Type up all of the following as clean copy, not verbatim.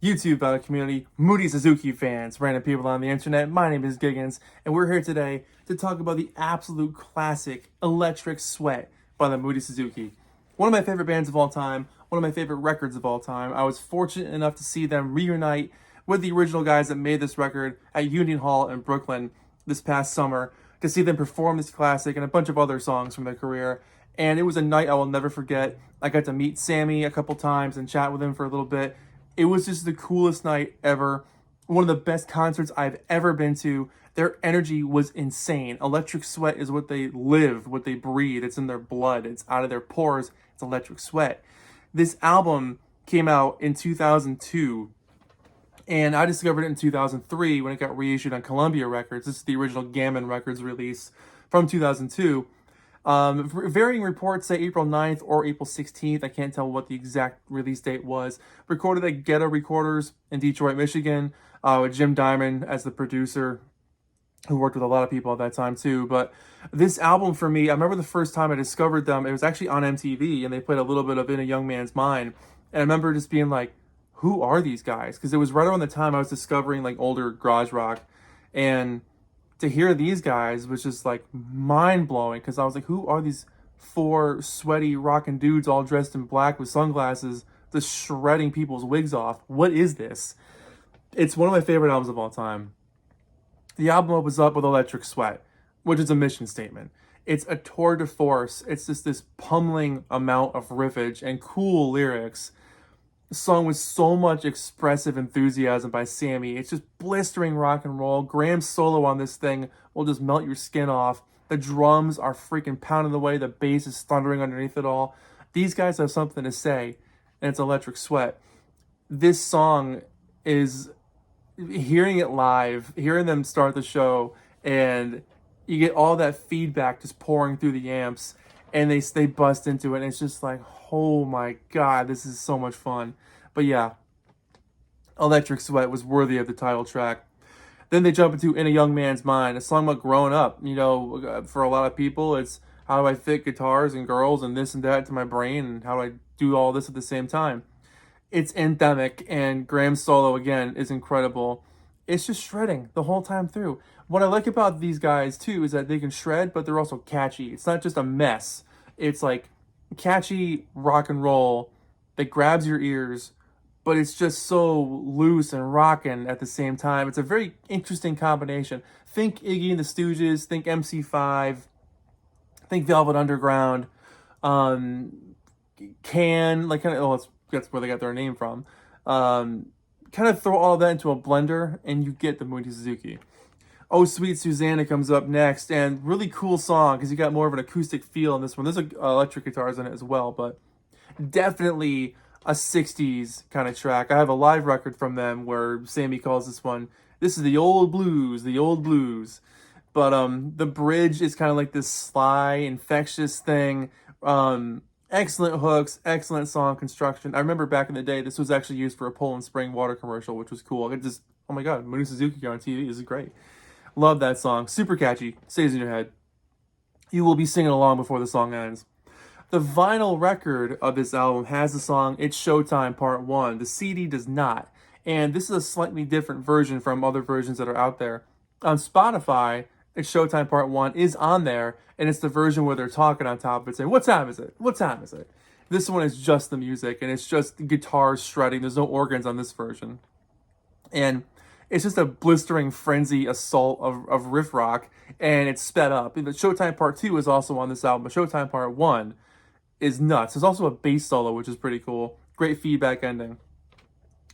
YouTube community, Mooney Suzuki fans, random people on the internet. My name is Giggens, and we're here today to talk about the absolute classic Electric Sweat by the Mooney Suzuki. One of my favorite bands of all time, one of my favorite records of all time. I was fortunate enough to see them reunite with the original guys that made this record at Union Hall in Brooklyn this past summer, to see them perform this classic and a bunch of other songs from their career. And it was a night I will never forget. I got to meet Sammy a couple times and chat with him for a little bit. It was just the coolest night ever. One of the best concerts I've ever been to. Their energy was insane. Electric Sweat is what they live, what they breathe. It's in their blood. It's out of their pores. It's Electric Sweat. This album came out in 2002. And I discovered it in 2003 when it got reissued on Columbia Records. This is the original Gammon Records release from 2002. Varying reports say April 9th or April 16th. I can't tell what the exact release date was. Recorded at Ghetto Recorders in Detroit, Michigan, with Jim Diamond as the producer, who worked with a lot of people at that time too. But this album for me, I remember the first time I discovered them, it was actually on MTV, and they played a little bit of In a Young Man's Mind. And I remember just being like, who are these guys? Because it was right around the time I was discovering like older garage rock, and to hear these guys was just like mind-blowing, because I was like, who are these four sweaty rockin' dudes all dressed in black with sunglasses just shredding people's wigs off? What is this? It's one of my favorite albums of all time. The album opens up with Electric Sweat, which is a mission statement. It's a tour de force. It's just this pummeling amount of riffage and cool lyrics. The song with so much expressive enthusiasm by Sammy. It's just blistering rock and roll. Graham's solo on this thing will just melt your skin off. The drums are freaking pounding away. The bass is thundering underneath it all. These guys have something to say, and it's Electric Sweat. This song is, hearing it live, hearing them start the show, and you get all that feedback just pouring through the amps, and they bust into it, and it's just like, oh my god, this is so much fun. But yeah, Electric Sweat was worthy of the title track. Then they jump into In a Young Man's Mind, a song about growing up. You know, for a lot of people, it's how do I fit guitars and girls and this and that to my brain, and how do I do all this at the same time. It's anthemic, and Graham's solo, again, is incredible. It's just shredding the whole time through. What I like about these guys, too, is that they can shred, but they're also catchy. It's not just a mess. It's like catchy rock and roll that grabs your ears, but it's just so loose and rockin' at the same time. It's a very interesting combination. Think Iggy and the Stooges, think MC5, think Velvet Underground, Can, like kind of, oh, that's where they got their name from. Kind of throw all that into a blender, and you get the Mooney Suzuki. Oh Sweet Susanna comes up next, and really cool song because you got more of an acoustic feel in this one. There's electric guitars in it as well, but definitely a 60s kind of track. I have a live record from them where Sammy calls this one, this is the old blues, the old blues. But the bridge is kind of like this sly, infectious thing. Excellent hooks, excellent song construction. I remember back in the day, this was actually used for a Poland Spring water commercial, which was cool. It just, oh my god, Mooney Suzuki on TV, this is great. Love that song. Super catchy. Stays in your head. You will be singing along before the song ends. The vinyl record of this album has the song It's Showtime Part 1. The CD does not. And this is a slightly different version from other versions that are out there. On Spotify, It's Showtime Part 1 is on there, and it's the version where they're talking on top of it saying, what time is it? What time is it? This one is just the music, and it's just guitars shredding. There's no organs on this version. And it's just a blistering frenzy assault of riff rock, and it's sped up. And the Showtime Part 2 is also on this album, but Showtime Part 1 is nuts. There's also a bass solo, which is pretty cool. Great feedback ending.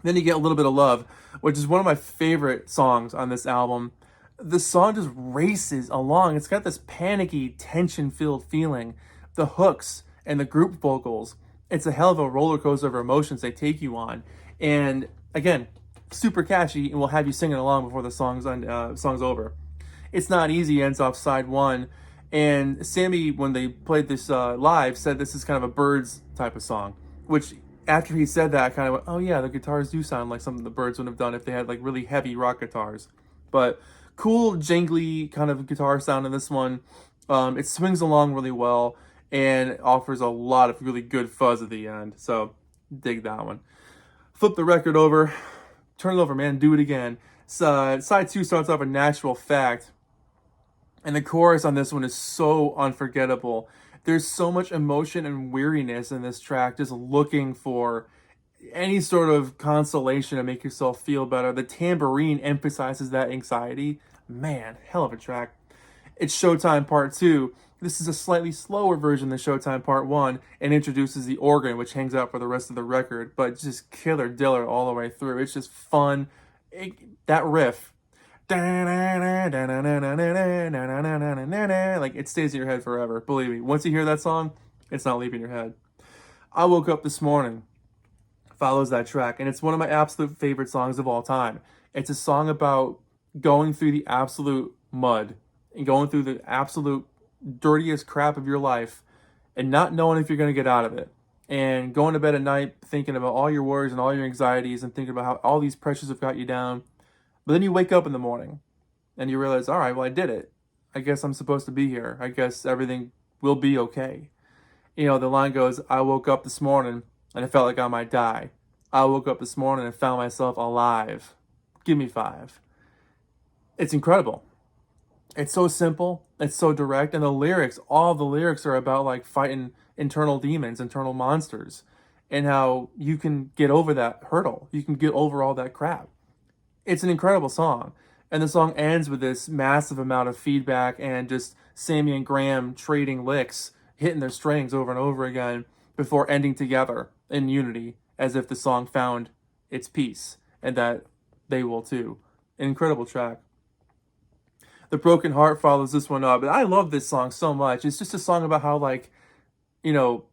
Then you get A Little Bit of Love, which is one of my favorite songs on this album. The song just races along. It's got this panicky, tension-filled feeling. The hooks and the group vocals, it's a hell of a roller coaster of emotions they take you on. And again, super catchy, and will have you singing along before the song's over. It's Not Easy ends off side one, and Sammy, when they played this live, said this is kind of a Byrds type of song, which after he said that, I kind of went, oh yeah, the guitars do sound like something the Byrds would have done if they had like really heavy rock guitars. But cool, jingly kind of guitar sound in this one. It swings along really well, and offers a lot of really good fuzz at the end, so dig that one. Flip the record over. turn it over, man. Do it again. So, side 2 starts off with Natural Fact. And the chorus on this one is so unforgettable. There's so much emotion and weariness in this track, just looking for any sort of consolation to make yourself feel better. The tambourine emphasizes that anxiety. Man, hell of a track. It's Showtime Part 2. This is a slightly slower version than Showtime Part 1 and introduces the organ, which hangs out for the rest of the record, but just killer diller all the way through. It's just fun. That riff, like it stays in your head forever. Believe me, once you hear that song, it's not leaving your head. I Woke Up This Morning follows that track, and it's one of my absolute favorite songs of all time. It's a song about going through the absolute mud and going through the absolute dirtiest crap of your life and not knowing if you're going to get out of it, and going to bed at night thinking about all your worries and all your anxieties and thinking about how all these pressures have got you down. But then you wake up in the morning and you realize, all right, well, I did it. I guess I'm supposed to be here. I guess everything will be okay. You know, the line goes, I woke up this morning and I felt like I might die. I woke up this morning and found myself alive. Give me 5. It's incredible. It's so simple. It's so direct. And the lyrics, all the lyrics are about like fighting internal demons, internal monsters, and how you can get over that hurdle. You can get over all that crap. It's an incredible song. And the song ends with this massive amount of feedback and just Sammy and Graham trading licks, hitting their strings over and over again before ending together in unity, as if the song found its peace and that they will too. An incredible track. The Broken Heart follows this one up. And I love this song so much. It's just a song about how, like, you know,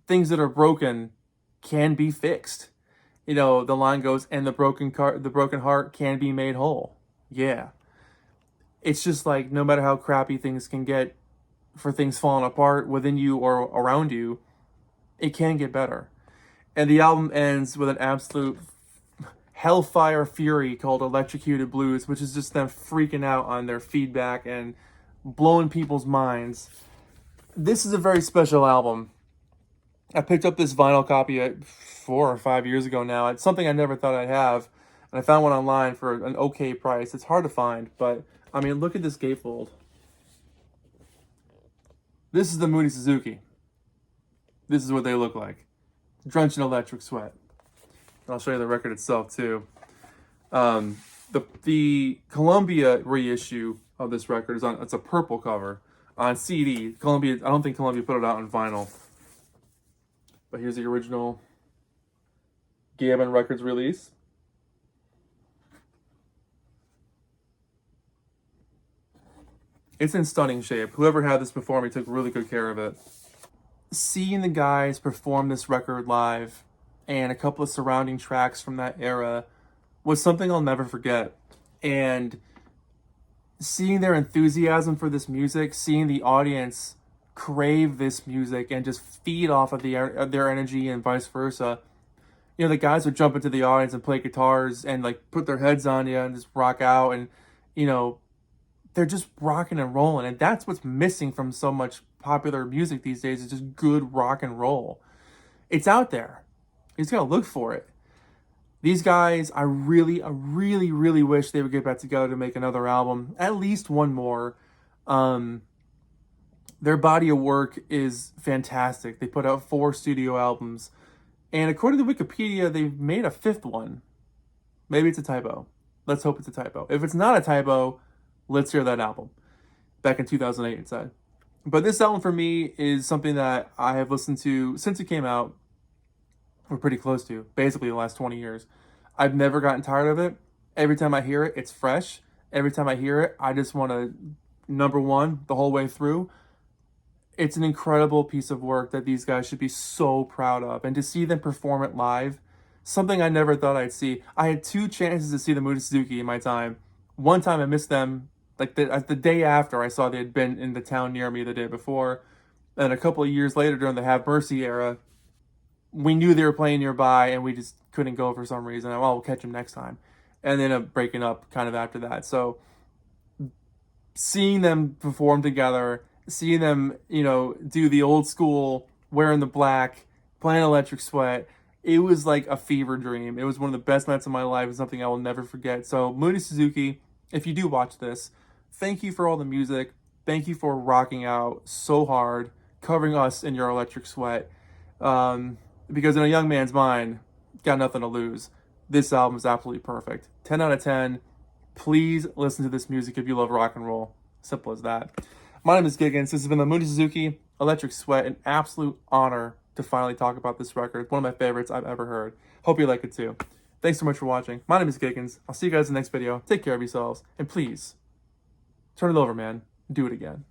things that are broken can be fixed. You know, the line goes, and the broken heart can be made whole. Yeah. It's just like, no matter how crappy things can get, for things falling apart within you or around you, it can get better. And the album ends with an absolute hellfire fury called Electrocuted Blues, which is just them freaking out on their feedback and blowing people's minds. This is a very special album. I picked up this vinyl copy 4 or 5 years ago now. It's something I never thought I'd have. And I found one online for an okay price. It's hard to find, but I mean, look at this gatefold. This is the Mooney Suzuki. This is what they look like. Drenched in electric sweat. And I'll show you the record itself too. The Columbia reissue of this record it's a purple cover on CD. Columbia, I don't think Columbia put it out on vinyl. But here's the original Giggens Records release. It's in stunning shape. Whoever had this before me took really good care of it. Seeing the guys perform this record live and a couple of surrounding tracks from that era was something I'll never forget. And seeing their enthusiasm for this music, seeing the audience crave this music and just feed off of their energy and vice versa. You know, the guys would jump into the audience and play guitars and like put their heads on you and just rock out, and you know, they're just rocking and rolling. And that's what's missing from so much popular music these days, is just good rock and roll. It's out there. You just gotta look for it. These guys, I really wish they would get back together to make another album, at least one more. Their body of work is fantastic. They put out 4 studio albums, and according to Wikipedia, they've made a 5th one. Maybe it's a typo. Let's hope it's a typo. If it's not a typo, let's hear that album. Back in 2008, it said. But this album for me is something that I have listened to since it came out. We're pretty close to, basically the last 20 years. I've never gotten tired of it. Every time I hear it, it's fresh. Every time I hear it, I just want to, number one, the whole way through. It's an incredible piece of work that these guys should be so proud of. And to see them perform it live, something I never thought I'd see. I had 2 chances to see the Mooney Suzuki in my time. One time I missed them, like the day after I saw they had been in the town near me the day before. And a couple of years later, during the Have Mercy era, we knew they were playing nearby and we just couldn't go for some reason. Well, we'll catch them next time. And then breaking up kind of after that. So seeing them perform together, seeing them, you know, do the old school, wearing the black, playing Electric Sweat, it was like a fever dream. It was one of the best nights of my life. It's something I will never forget. So Mooney Suzuki, if you do watch this, thank you for all the music. Thank you for rocking out so hard, covering us in your electric sweat. Because in a young man's mind, got nothing to lose. This album is absolutely perfect. 10 out of 10. Please listen to this music if you love rock and roll. Simple as that. My name is Giggens. This has been the Mooney Suzuki Electric Sweat. An absolute honor to finally talk about this record. It's one of my favorites I've ever heard. Hope you like it too. Thanks so much for watching. My name is Giggens. I'll see you guys in the next video. Take care of yourselves. And please, turn it over, man. Do it again.